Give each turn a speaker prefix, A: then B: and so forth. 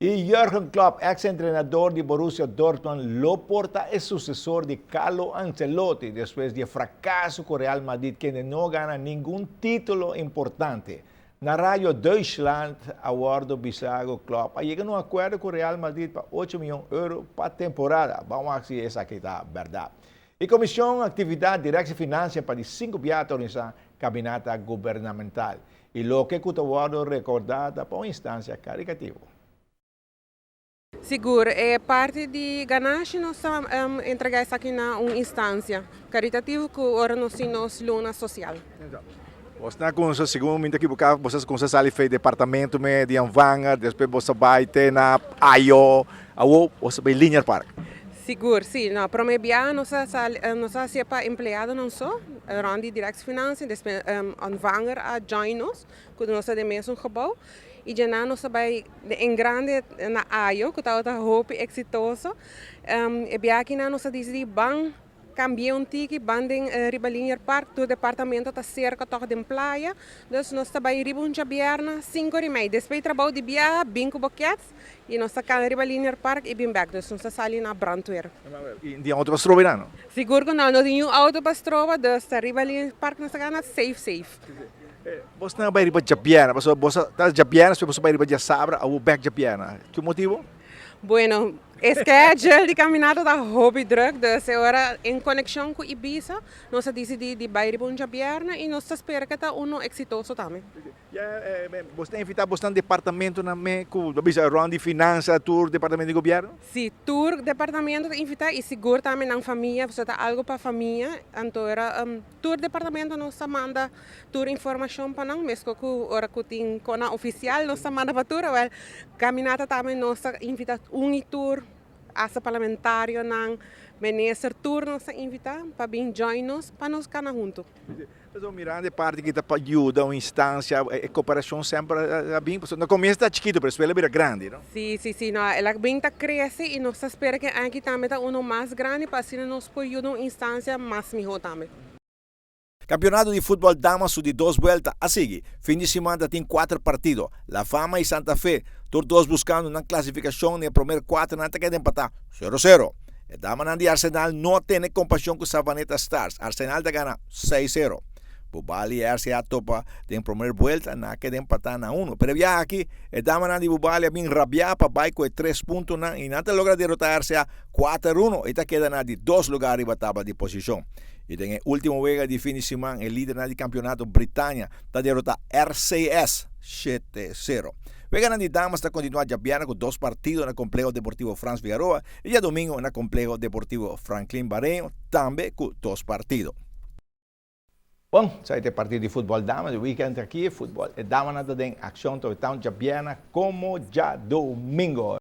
A: Y Jürgen Klopp, ex-entrenador de Borussia Dortmund, lo porta el sucesor de Carlo Ancelotti después del fracaso con Real Madrid, que no gana ningún título importante. Na Radio Deutschland, aguardo Bisago Klopp llega a un acuerdo con Real Madrid para 8 millones de euros para temporada. Vamos a ver si esa que está verdad. Y Comisión Actividad Directa y Financia para 5 viajes en caminata gubernamental. Y lo que Cutaguardo recordada por una instancia caricativa.
B: Seguro, é parte de ganagem nós entregar isso aqui na uma instância caritativa que ora nós nos luna social.
C: Você está com o segundo aqui porque você com ali fez departamento de Anvanga, depois você vai ter na AIO, você vai Linear Park.
B: Seguro, sim. Não, para mim, nós somos para empregado não só, randi direct financiën, depois Anvanger a join nos, quando nós temos mesmo gebouw. E já nós vai em grande na AIO, que está outra roupa exitoso. E bem aqui nós decidimos bang cambiar tiki banding Ribalinier Park, do departamento está cerca toch de praia. Dus nós vai ribun jabierna 5 horas e meia. Depois trabalho de bia, binco boquetes e nós está Ribalinier Park e bem back. Dus nós está ali na brandweer.
C: E de auto para não?
B: Seguro que não, nós temos auto para dus Ribalinier Park nós está safe.
C: Você não vai ir para Japiana, você está Japiana, você vai ir para Sabra, ou back Japiana. Que motivo?
B: Bueno, schedule de caminhada da hobby drug, dus agora em conexão com Ibiza, nós decidimos de ir para Japiana e nós esperamos que está exitoso também.
C: Você invita bastante departamento na MECO, around de finanças, tour, departamento de governo?
B: Sim, tour, departamento de invitar e seguro também na família, você está algo para a família, então tour departamento nós manda tour informação para nós, mesmo que ora que tem cona oficial nós manda para tour, caminhada também nós invita tour, asa parlamentário não, minister tour nós invita para vir join nos, para nós ficar juntos.
C: Mas o Miranda é parte que está ajuda, uma instância, a cooperação sempre bem. No começo está chiquito, mas depois vira grande, não?
B: Sim, não, ela bem está cresce e nós espera que aqui também está mais grande para assim nós podemos uma instância mais melhor também.
A: Campeonato de fútbol damas de 2 vueltas a seguir. Fim de semana tem 4 partidos. La Fama e Santa Fe, todos buscando uma classificação no primeiro 4 na que empatar 0-0. A dama de Arsenal não tem compaixão com Savaneta Stars. Arsenal da gana 6-0. Bubali e RCA topa tem primeira volta na que empatar na 1. Pero já aqui, a dama de Bubali bem rabiar para baixo com 3 pontos e não logra derrotar RCA 4-1. E queda na de 2 lugares na tabla de posição. E tem a última vez de fim de semana, o líder do campeonato Britânia está derrotar RCS 7-0. Vega de damas está continuando Japiana com 2 partidos no Complexo Deportivo Franz Figueroa e já domingo no Complexo Deportivo Franklin Barreño também com 2 partidos. Bom, sai de partido de futebol damas, o weekend aqui, futebol damas tem ação total Japiana como já domingo.